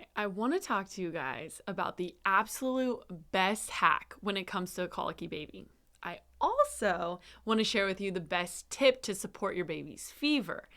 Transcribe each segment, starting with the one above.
right, I want to talk to you guys about the absolute best hack when it comes to a colicky baby. I also want to share with you the best tip to support your baby's fever.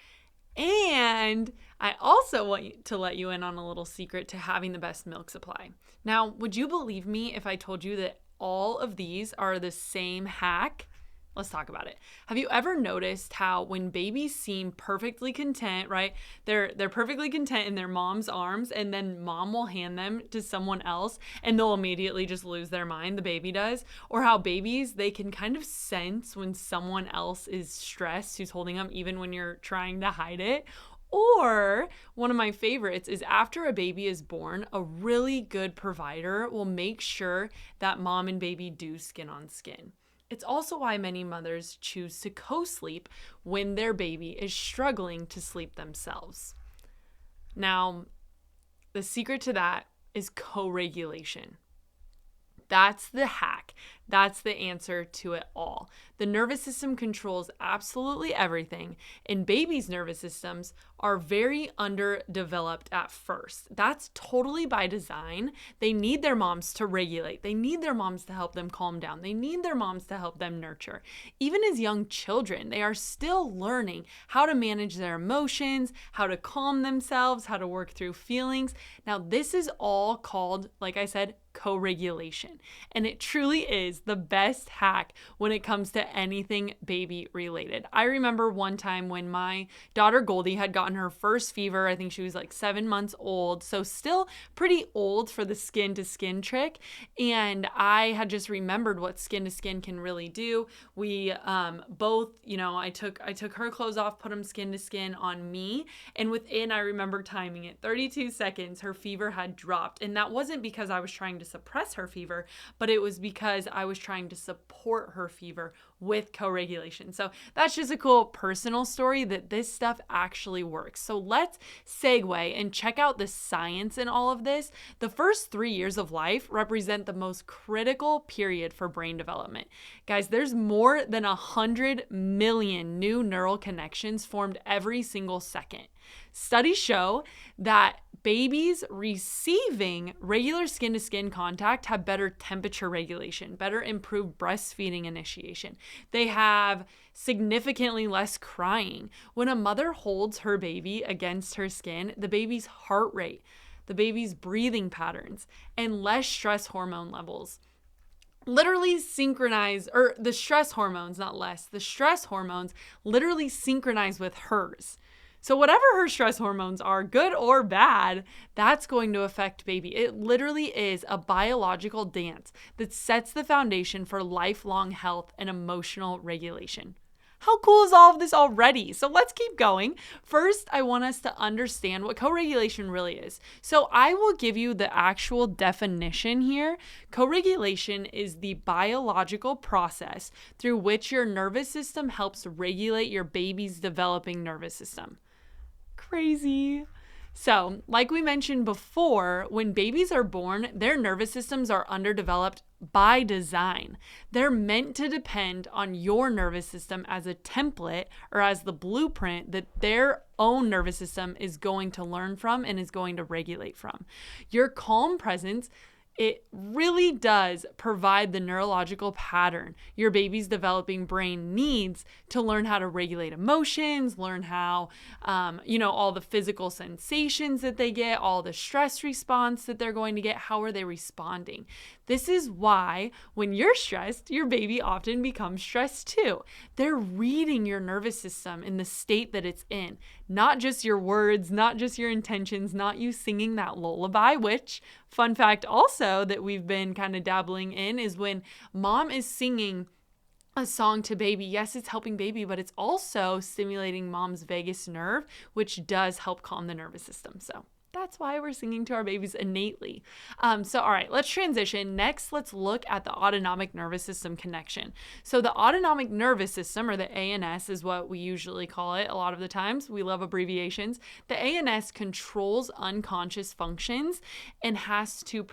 And I also want to let you in on a little secret to having the best milk supply. Now, would you believe me if I told you that all of these are the same hack? Let's talk about it. Have you ever noticed how when babies seem perfectly content, right? They're perfectly content in their mom's arms, and then mom will hand them to someone else and they'll immediately just lose their mind, the baby does. Or how babies, they can kind of sense when someone else is stressed who's holding them, even when you're trying to hide it. Or one of my favorites is after a baby is born, a really good provider will make sure that mom and baby do skin on skin. It's also why many mothers choose to co-sleep when their baby is struggling to sleep themselves. Now, the secret to that is co-regulation. That's the hack. That's the answer to it all. The nervous system controls absolutely everything, and babies' nervous systems are very underdeveloped at first. That's totally by design. They need their moms to regulate. They need their moms to help them calm down. They need their moms to help them nurture. Even as young children, they are still learning how to manage their emotions, how to calm themselves, how to work through feelings. Now, this is all called, like I said, co-regulation. And it truly is the best hack when it comes to anything baby related. I remember one time when my daughter Goldie had gotten her first fever. I think she was like 7 months old. So still pretty old for the skin to skin trick. And I had just remembered what skin to skin can really do. We both, I took her clothes off, put them skin to skin on me. And within, I remember timing it, 32 seconds, her fever had dropped. And that wasn't because I was trying to suppress her fever, but it was because I was trying to support her fever with co-regulation. So that's just a cool personal story that this stuff actually works. So let's segue and check out the science in all of this. The first 3 years of life represent the most critical period for brain development. Guys, there's more than 100 million new neural connections formed every single second. Studies show that babies receiving regular skin-to-skin contact have better temperature regulation, better improved breastfeeding initiation. They have significantly less crying. When a mother holds her baby against her skin, the baby's heart rate, the baby's breathing patterns, and less stress hormone levels literally synchronize, or the stress hormones, not less, the stress hormones literally synchronize with hers. So whatever her stress hormones are, good or bad, that's going to affect baby. It literally is a biological dance that sets the foundation for lifelong health and emotional regulation. How cool is all of this already? So let's keep going. First, I want us to understand what co-regulation really is. So I will give you the actual definition here. Co-regulation is the biological process through which your nervous system helps regulate your baby's developing nervous system. Crazy. So, like we mentioned before, when babies are born, their nervous systems are underdeveloped by design. They're meant to depend on your nervous system as a template or as the blueprint that their own nervous system is going to learn from and is going to regulate from. Your calm presence, it really does provide the neurological pattern your baby's developing brain needs to learn how to regulate emotions, learn how, all the physical sensations that they get, all the stress response that they're going to get, how are they responding? This is why when you're stressed, your baby often becomes stressed too. They're reading your nervous system in the state that it's in, not just your words, not just your intentions, not you singing that lullaby, which, fun fact also that we've been kind of dabbling in, is when mom is singing a song to baby. Yes, it's helping baby, but it's also stimulating mom's vagus nerve, which does help calm the nervous system. So that's why we're singing to our babies innately. All right, let's transition. Next, let's look at the autonomic nervous system connection. So the autonomic nervous system, or the ANS is what we usually call it a lot of the times. We love abbreviations. The ANS controls unconscious functions and it has two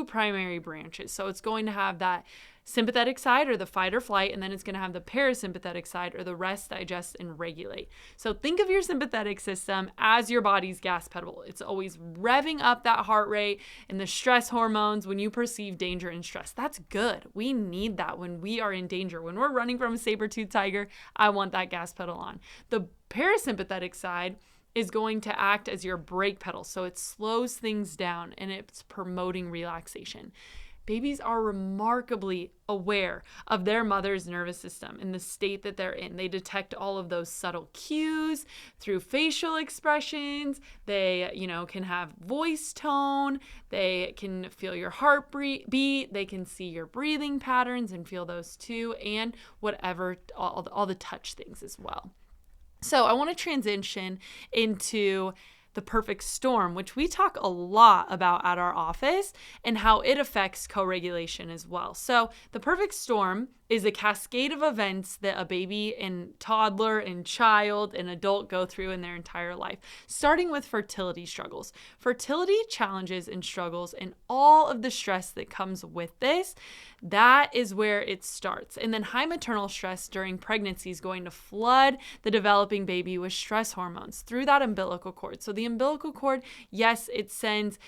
primary branches. So it's going to have that sympathetic side or the fight or flight, and then it's going to have the parasympathetic side or the rest, digest, and regulate. So think of your sympathetic system as your body's gas pedal. It's always revving up that heart rate and the stress hormones when you perceive danger and stress. That's good. We need that when we are in danger. When we're running from a saber-toothed tiger, I want that gas pedal on. The parasympathetic side is going to act as your brake pedal. So it slows things down and it's promoting relaxation. Babies are remarkably aware of their mother's nervous system and the state that they're in. They detect all of those subtle cues through facial expressions. They, can have voice tone. They can feel your heartbeat. They can see your breathing patterns and feel those too, and whatever, all the touch things as well. So I want to transition into the perfect storm, which we talk a lot about at our office, and how it affects co-regulation as well. So the perfect storm is a cascade of events that a baby and toddler and child and adult go through in their entire life, starting with fertility struggles. Fertility challenges and struggles and all of the stress that comes with this, that is where it starts. And then high maternal stress during pregnancy is going to flood the developing baby with stress hormones through that umbilical cord. So the umbilical cord, yes, it sends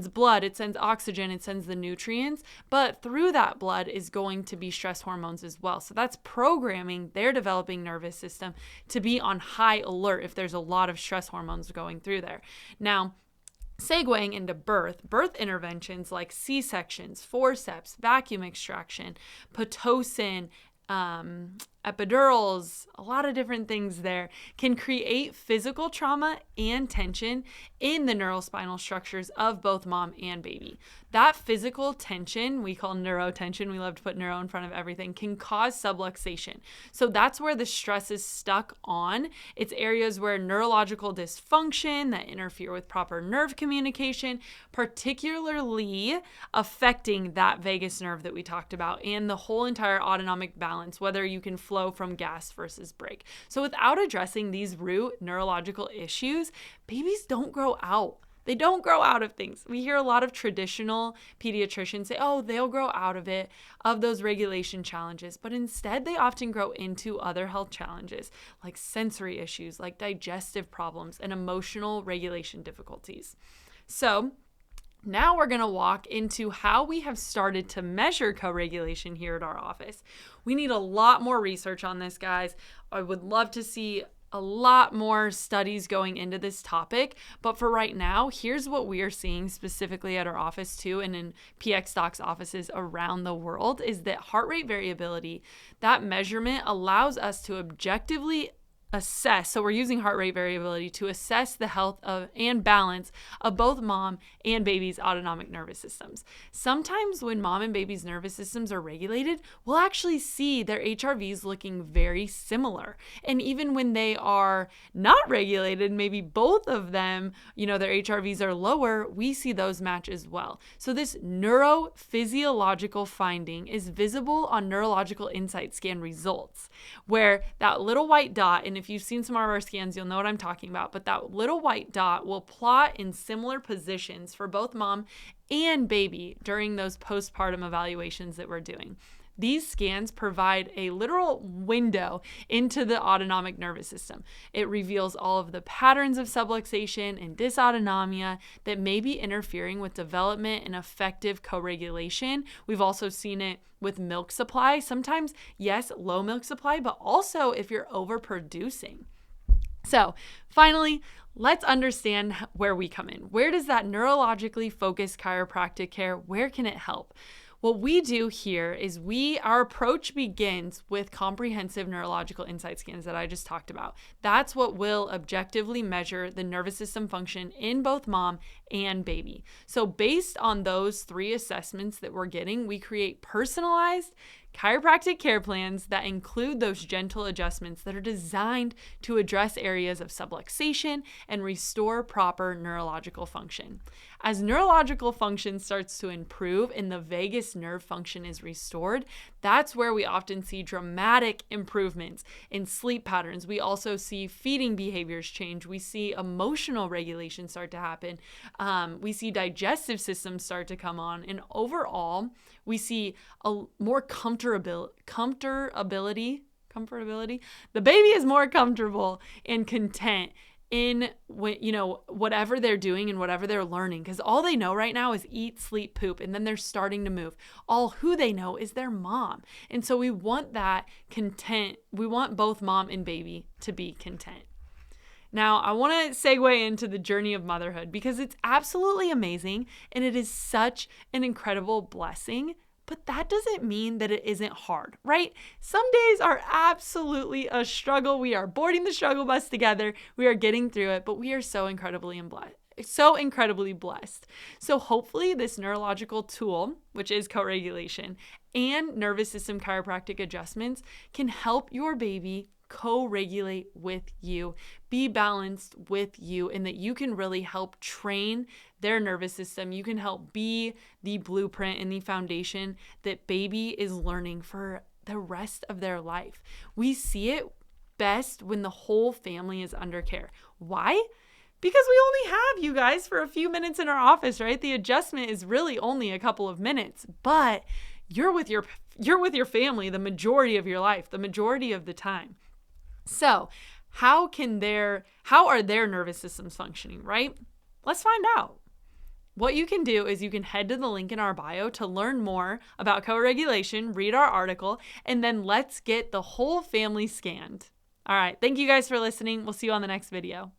blood, it sends oxygen, it sends the nutrients, but through that blood is going to be stress hormones as well. So that's programming their developing nervous system to be on high alert if there's a lot of stress hormones going through there. Now, segueing into birth interventions like C-sections, forceps, vacuum extraction, Pitocin, epidurals, a lot of different things there, can create physical trauma and tension in the neurospinal structures of both mom and baby. That physical tension, we call neurotension, we love to put neuro in front of everything, can cause subluxation. So that's where the stress is stuck on. It's areas where neurological dysfunction that interfere with proper nerve communication, particularly affecting that vagus nerve that we talked about and the whole entire autonomic balance, whether you can flow from gas versus brake. So without addressing these root neurological issues, babies don't grow out. They don't grow out of things. We hear a lot of traditional pediatricians say, oh, they'll grow out of it, of those regulation challenges. But instead, they often grow into other health challenges like sensory issues, like digestive problems, and emotional regulation difficulties. So now we're going to walk into how we have started to measure co-regulation here at our office. We need a lot more research on this, guys. I would love to see a lot more studies going into this topic, but for right now, here's what we are seeing specifically at our office too, and in PX Doc's offices around the world, is that heart rate variability, that measurement allows us to objectively assess. So we're using heart rate variability to assess the health of and balance of both mom and baby's autonomic nervous systems. Sometimes when mom and baby's nervous systems are regulated, we'll actually see their HRVs looking very similar. And even when they are not regulated, maybe both of them, their HRVs are lower, we see those match as well. So this neurophysiological finding is visible on neurological insight scan results, where that little white dot, and if you've seen some of our scans, you'll know what I'm talking about, but that little white dot will plot in similar positions for both mom and baby during those postpartum evaluations that we're doing. These scans provide a literal window into the autonomic nervous system. It reveals all of the patterns of subluxation and dysautonomia that may be interfering with development and effective co-regulation. We've also seen it with milk supply. Sometimes, yes, low milk supply, but also if you're overproducing. So finally, let's understand where we come in. Where does that neurologically focused chiropractic care, where can it help? What we do here is our approach begins with comprehensive neurological insight scans that I just talked about. That's what will objectively measure the nervous system function in both mom and baby. So based on those three assessments that we're getting, we create personalized, chiropractic care plans that include those gentle adjustments that are designed to address areas of subluxation and restore proper neurological function. As neurological function starts to improve and the vagus nerve function is restored, that's where we often see dramatic improvements in sleep patterns. We also see feeding behaviors change. We see emotional regulation start to happen. We see digestive systems start to come on. And overall, we see a more comfortability. The baby is more comfortable and content in whatever they're doing and whatever they're learning, because all they know right now is eat, sleep, poop, and then they're starting to move. All who they know is their mom. And so we want that content. We want both mom and baby to be content. Now, I want to segue into the journey of motherhood because it's absolutely amazing and it is such an incredible blessing. But that doesn't mean that it isn't hard, right? Some days are absolutely a struggle. We are boarding the struggle bus together. We are getting through it, but we are so incredibly blessed. So hopefully this neurological tool, which is co-regulation, and nervous system chiropractic adjustments can help your baby co-regulate with you, be balanced with you, and that you can really help train their nervous system. You can help be the blueprint and the foundation that baby is learning for the rest of their life. We see it best when the whole family is under care. Why? Because we only have you guys for a few minutes in our office, right? The adjustment is really only a couple of minutes, but you're with your family the majority of your life, the majority of the time. So how are their nervous systems functioning, right? Let's find out. What you can do is you can head to the link in our bio to learn more about co-regulation, read our article, and then let's get the whole family scanned. All right. Thank you guys for listening. We'll see you on the next video.